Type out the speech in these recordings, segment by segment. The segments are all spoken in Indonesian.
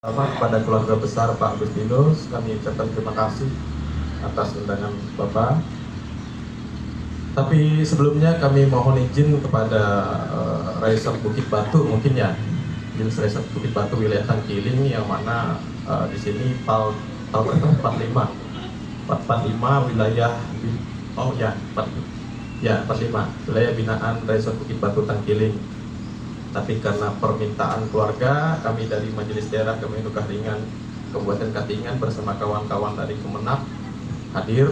Pertama kepada keluarga besar Pak Agustinus, kami ucapkan terima kasih atas undangan Bapak. Tapi sebelumnya kami mohon izin kepada Raisal Bukit Batu mungkin ya, Raisal Bukit Batu wilayah Tangkiling yang mana di sini tahun 45 wilayah oh ya 45 wilayah binaan Raisal Bukit Batu Tangkiling. Tapi karena permintaan keluarga, kami dari Majelis Daerah Kemenlu Kahringan Kabupaten Katingan bersama kawan-kawan dari Kemenag hadir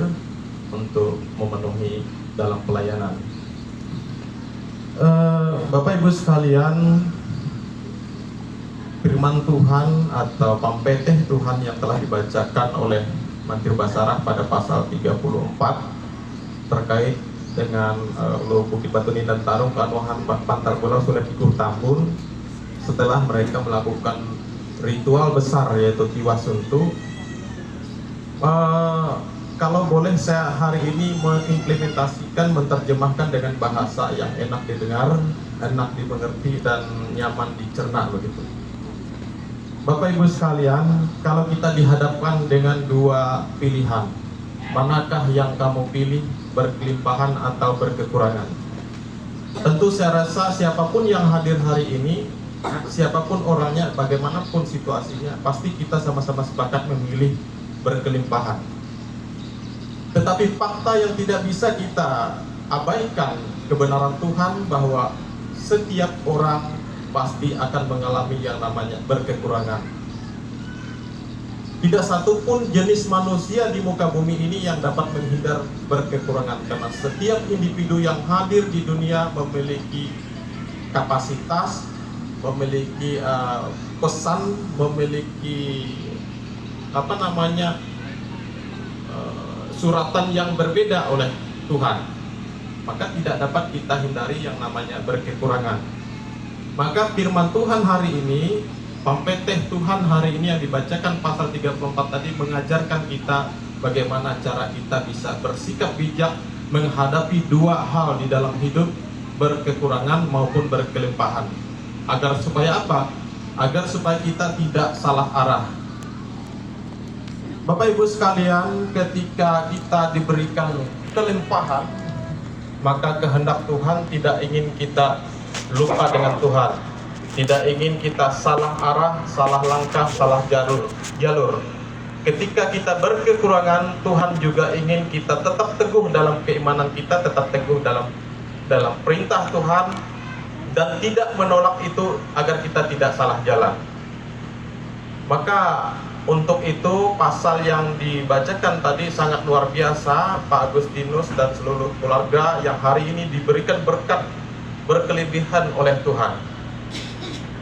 untuk memenuhi dalam pelayanan. Bapak Ibu sekalian, firman Tuhan atau pampeteh Tuhan yang telah dibacakan oleh Mantir Basarah pada pasal 34 terkait dengan Bukit Batu dan Tarung Keanuhan Pantar Pulau Sulet Ikuh Tambun setelah mereka melakukan ritual besar yaitu Tiwasuntu. Kalau boleh saya hari ini mengimplementasikan, menerjemahkan dengan bahasa yang enak didengar, enak dimengerti dan nyaman dicerna begitu. Bapak Ibu sekalian, kalau kita dihadapkan dengan dua pilihan, manakah yang kamu pilih, berkelimpahan atau berkekurangan? Tentu saya rasa siapapun yang hadir hari ini, siapapun orangnya, bagaimanapun situasinya, pasti kita sama-sama sepakat memilih berkelimpahan. Tetapi fakta yang tidak bisa kita abaikan, kebenaran Tuhan bahwa setiap orang pasti akan mengalami yang namanya berkekurangan. Tidak satupun jenis manusia di muka bumi ini yang dapat menghindar berkekurangan, karena setiap individu yang hadir di dunia memiliki kapasitas, memiliki pesan, memiliki suratan yang berbeda oleh Tuhan. Maka tidak dapat kita hindari yang namanya berkekurangan. Maka firman Tuhan hari ini, pampeteh Tuhan hari ini yang dibacakan pasal 34 tadi mengajarkan kita bagaimana cara kita bisa bersikap bijak menghadapi dua hal di dalam hidup, berkekurangan maupun berkelimpahan. Agar supaya apa? Agar supaya kita tidak salah arah. Bapak Ibu sekalian, ketika kita diberikan kelimpahan, maka kehendak Tuhan tidak ingin kita lupa dengan Tuhan, tidak ingin kita salah arah, salah langkah, salah jalur. Ketika kita berkekurangan, Tuhan juga ingin kita tetap teguh dalam keimanan kita, tetap teguh dalam perintah Tuhan, dan tidak menolak itu agar kita tidak salah jalan. Maka untuk itu pasal yang dibacakan tadi sangat luar biasa. Pak Agustinus dan seluruh keluarga yang hari ini diberikan berkat berkelebihan oleh Tuhan.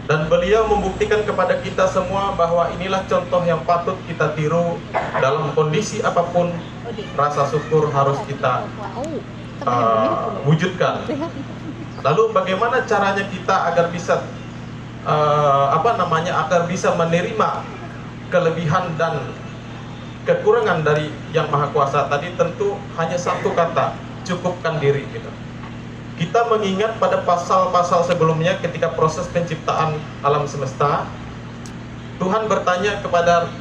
Dan beliau membuktikan kepada kita semua bahwa inilah contoh yang patut kita tiru dalam kondisi apapun. Rasa syukur harus kita wujudkan. Lalu bagaimana caranya kita agar bisa agar bisa menerima kelebihan dan kekurangan dari Yang Maha Kuasa tadi? Tentu hanya satu kata, cukupkan diri kita. Kita mengingat pada pasal-pasal sebelumnya ketika proses penciptaan alam semesta, Tuhan bertanya kepada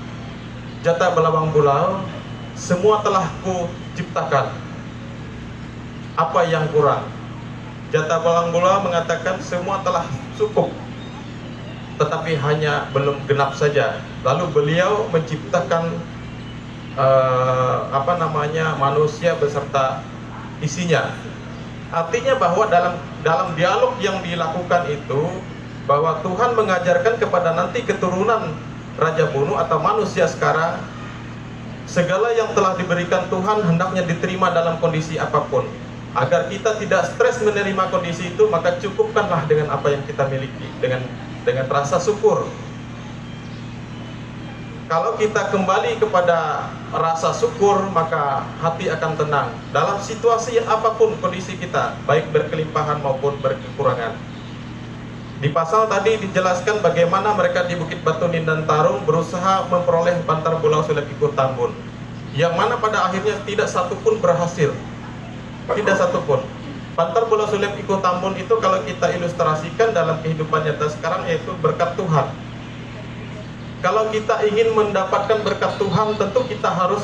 jata belawang bulau, semua telah ku ciptakan, apa yang kurang? Jata belawang bulau mengatakan semua telah cukup, tetapi hanya belum genap saja. Lalu beliau menciptakan manusia beserta isinya. Artinya bahwa dalam dialog yang dilakukan itu, bahwa Tuhan mengajarkan kepada nanti keturunan Raja Bunu atau manusia sekarang, segala yang telah diberikan Tuhan hendaknya diterima dalam kondisi apapun. Agar kita tidak stres menerima kondisi itu, maka cukupkanlah dengan apa yang kita miliki, dengan rasa syukur. Kalau kita kembali kepada rasa syukur, maka hati akan tenang dalam situasi apapun kondisi kita, baik berkelimpahan maupun berkekurangan. Di pasal tadi dijelaskan bagaimana mereka di Bukit Batu dan Tarung berusaha memperoleh Bantar Pulau Sulet Ikuh Tambun, yang mana pada akhirnya tidak satupun berhasil. Tidak satupun. Bantar Pulau Sulet Ikuh Tambun itu kalau kita ilustrasikan dalam kehidupan nyata sekarang, yaitu berkat Tuhan. Kalau kita ingin mendapatkan berkat Tuhan, tentu kita harus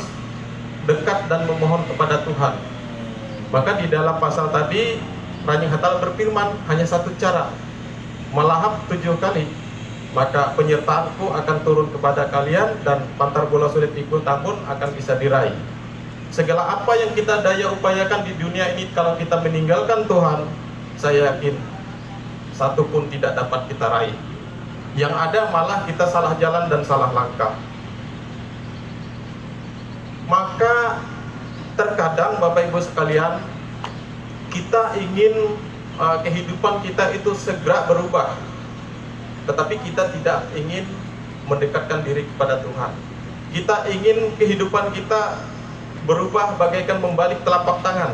dekat dan memohon kepada Tuhan. Maka di dalam pasal tadi, Raning Hatala berfirman, hanya satu cara, melahap 7 kali, maka penyertaanku akan turun kepada kalian, dan pantar bola sulit ikut tambun akan bisa diraih. Segala apa yang kita daya upayakan di dunia ini, kalau kita meninggalkan Tuhan, saya yakin satu pun tidak dapat kita raih. Yang ada malah kita salah jalan dan salah langkah. Maka terkadang Bapak Ibu sekalian, kita ingin kehidupan kita itu segera berubah, tetapi kita tidak ingin mendekatkan diri kepada Tuhan. Kita ingin kehidupan kita berubah bagaikan membalik telapak tangan.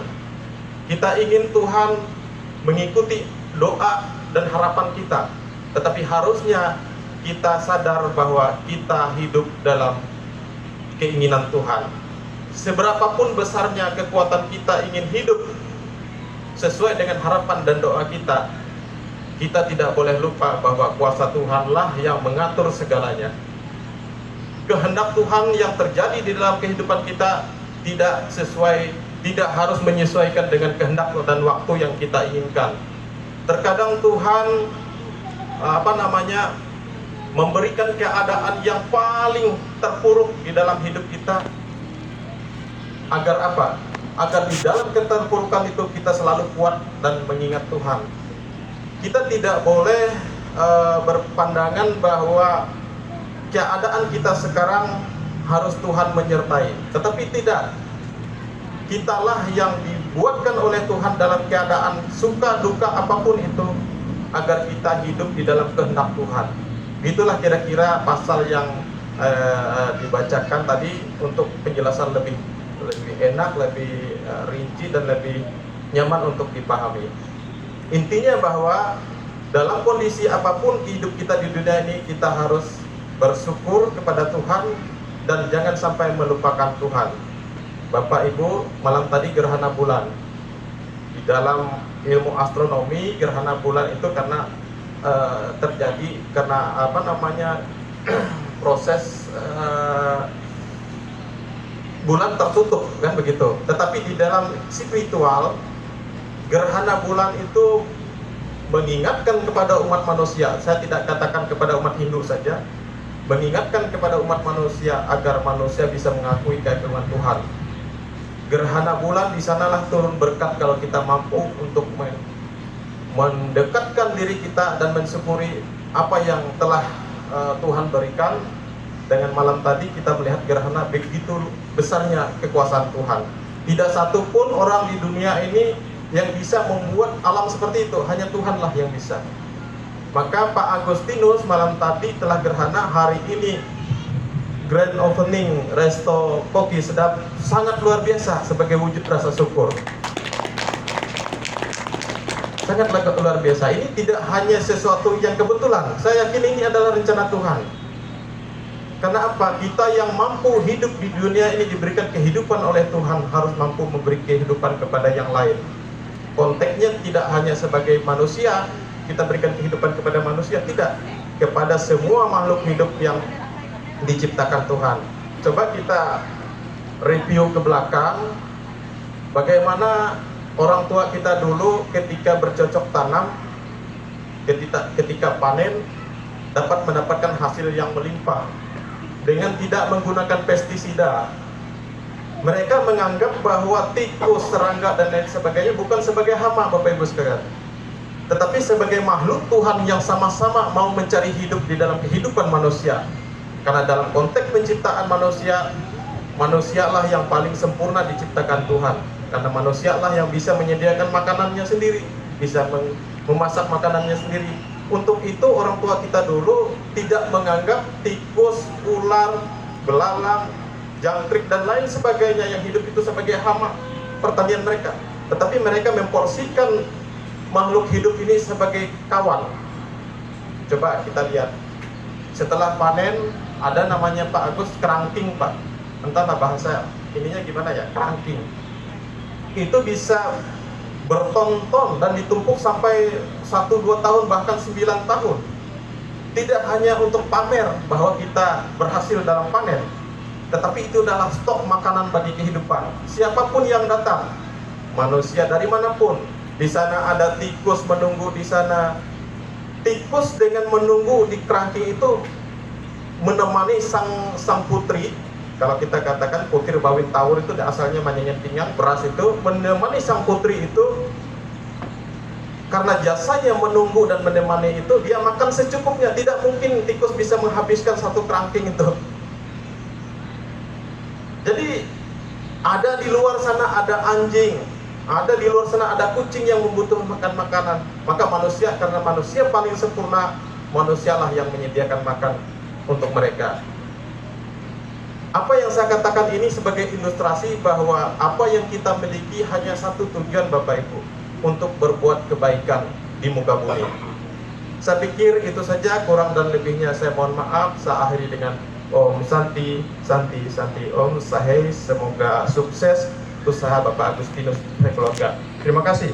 Kita ingin Tuhan mengikuti doa dan harapan kita, tetapi harusnya kita sadar bahwa kita hidup dalam keinginan Tuhan. Seberapapun besarnya kekuatan kita ingin hidup sesuai dengan harapan dan doa kita, kita tidak boleh lupa bahwa kuasa Tuhanlah yang mengatur segalanya. Kehendak Tuhan yang terjadi di dalam kehidupan kita tidak harus menyesuaikan dengan kehendak dan waktu yang kita inginkan. Terkadang Tuhan memberikan keadaan yang paling terpuruk di dalam hidup kita. Agar apa? Agar di dalam keterpurukan itu kita selalu kuat dan mengingat Tuhan. Kita tidak boleh berpandangan bahwa keadaan kita sekarang harus Tuhan menyertai. Tetapi tidak. Kitalah yang dibuatkan oleh Tuhan dalam keadaan suka duka apapun itu, agar kita hidup di dalam kehendak Tuhan. Itulah kira-kira pasal yang dibacakan tadi untuk penjelasan lebih enak, lebih rinci dan lebih nyaman untuk dipahami. Intinya bahwa dalam kondisi apapun hidup kita di dunia ini, kita harus bersyukur kepada Tuhan dan jangan sampai melupakan Tuhan. Bapak Ibu, malam tadi gerhana bulan. Di dalam ilmu astronomi, gerhana bulan itu karena terjadi karena proses bulan tertutup, kan begitu. Tetapi di dalam spiritual, gerhana bulan itu mengingatkan kepada umat manusia. Saya tidak katakan kepada umat Hindu saja, mengingatkan kepada umat manusia agar manusia bisa mengakui keagungan Tuhan. Gerhana bulan di sanalah turun berkat kalau kita mampu untuk mendekatkan diri kita dan mensyukuri apa yang telah Tuhan berikan. Dengan malam tadi kita melihat gerhana, begitu besarnya kekuasaan Tuhan. Tidak satu pun orang di dunia ini yang bisa membuat alam seperti itu, hanya Tuhanlah yang bisa. Maka Pak Agustinus malam tadi telah gerhana, hari ini grand opening resto kopi sedap, sangat luar biasa sebagai wujud rasa syukur. Sangat luar biasa. Ini tidak hanya sesuatu yang kebetulan. Saya yakin ini adalah rencana Tuhan. Karena apa? Kita yang mampu hidup di dunia ini diberikan kehidupan oleh Tuhan, harus mampu memberi kehidupan kepada yang lain. Konteksnya tidak hanya sebagai manusia, kita berikan kehidupan kepada manusia, tidak. Kepada semua makhluk hidup yang diciptakan Tuhan. Coba kita review ke belakang, bagaimana orang tua kita dulu ketika bercocok tanam, ketika panen, dapat mendapatkan hasil yang melimpah dengan tidak menggunakan pestisida. Mereka menganggap bahwa tikus, serangga dan lain sebagainya bukan sebagai hama, Bapak Ibu sekalian, tetapi sebagai makhluk Tuhan yang sama-sama mau mencari hidup di dalam kehidupan manusia. Karena dalam konteks penciptaan manusia, manusialah yang paling sempurna diciptakan Tuhan. Karena manusialah yang bisa menyediakan makanannya sendiri, bisa memasak makanannya sendiri. Untuk itu orang tua kita dulu tidak menganggap tikus, ular, belalang, jangkrik dan lain sebagainya yang hidup itu sebagai hama pertanian mereka. Tetapi mereka memporsikan makhluk hidup ini sebagai kawan. Coba kita lihat, setelah panen ada namanya Pak Agus kerangking, Pak. Entahlah bahasa ininya gimana ya, kerangking. Itu bisa berton-ton dan ditumpuk sampai 1-2 tahun bahkan 9 tahun. tidak hanya untuk pamer bahwa kita berhasil dalam panen, tetapi itu adalah stok makanan bagi kehidupan. Siapapun yang datang, manusia dari manapun, di sana ada tikus menunggu di sana. Tikus dengan menunggu di kerangkeng itu menemani sang putri. Kalau kita katakan putri bawin tawur itu asalnya manyanyian pinggang, beras itu menemani sang putri itu. Karena jasanya menunggu dan menemani itu, dia makan secukupnya. Tidak mungkin tikus bisa menghabiskan satu kerangkeng itu. Jadi ada di luar sana ada anjing, ada di luar sana ada kucing yang membutuhkan makan makanan. Maka manusia, karena manusia paling sempurna, manusialah yang menyediakan makan untuk mereka. Apa yang saya katakan ini sebagai ilustrasi bahwa apa yang kita miliki hanya satu tujuan, Bapak Ibu, untuk berbuat kebaikan di muka bumi. Saya pikir itu saja, kurang dan lebihnya saya mohon maaf. Saya akhiri dengan Om Santi, Santi, Santi, Om Sahai. Semoga sukses usaha Bapak Agustinus dan keluarga. Terima kasih.